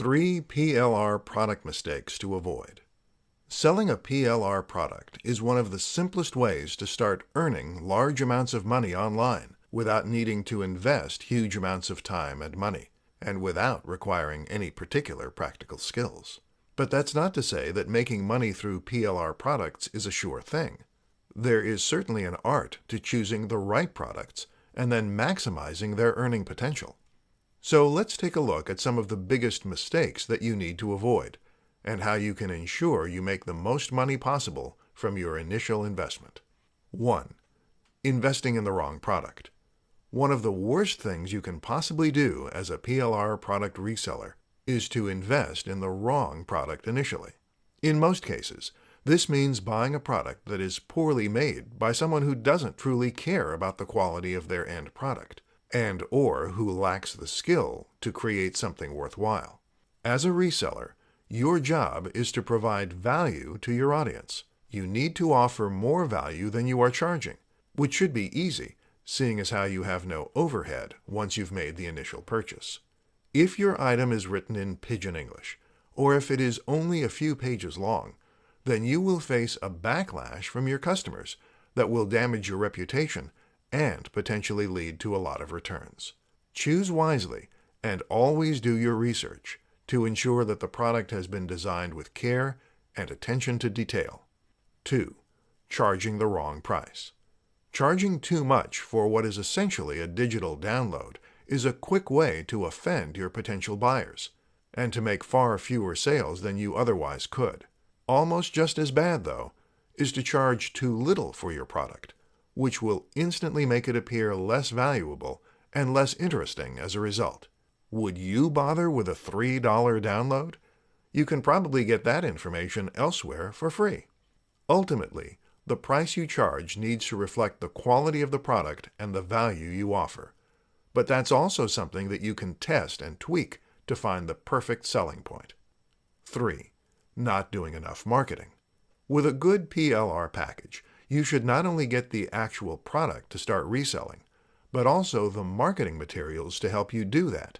3 PLR product mistakes to avoid. Selling a PLR product is one of the simplest ways to start earning large amounts of money online without needing to invest huge amounts of time and money, and without requiring any particular practical skills. But that's not to say that making money through PLR products is a sure thing. There is certainly an art to choosing the right products and then maximizing their earning potential. So let's take a look at some of the biggest mistakes that you need to avoid, and how you can ensure you make the most money possible from your initial investment. 1. Investing in the wrong product. One of the worst things you can possibly do as a PLR product reseller is to invest in the wrong product initially. In most cases, this means buying a product that is poorly made by someone who doesn't truly care about the quality of their end product, and or who lacks the skill to create something worthwhile. As a reseller, your job is to provide value to your audience. You need to offer more value than you are charging, which should be easy, seeing as how you have no overhead once you've made the initial purchase. If your item is written in pidgin English, or if it is only a few pages long, then you will face a backlash from your customers that will damage your reputation and potentially lead to a lot of returns. Choose wisely and always do your research to ensure that the product has been designed with care and attention to detail. 2. Charging the wrong price. Charging too much for what is essentially a digital download is a quick way to offend your potential buyers and to make far fewer sales than you otherwise could. Almost just as bad, though, is to charge too little for your product, which will instantly make it appear less valuable and less interesting as a result. Would you bother with a $3 download? You can probably get that information elsewhere for free. Ultimately, the price you charge needs to reflect the quality of the product and the value you offer. But that's also something that you can test and tweak to find the perfect selling point. 3. Not doing enough marketing. With a good PLR package, you should not only get the actual product to start reselling, but also the marketing materials to help you do that.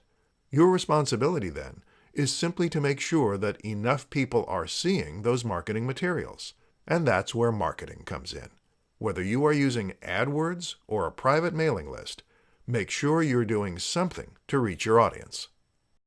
Your responsibility, then, is simply to make sure that enough people are seeing those marketing materials. And that's where marketing comes in. Whether you are using AdWords or a private mailing list, make sure you're doing something to reach your audience.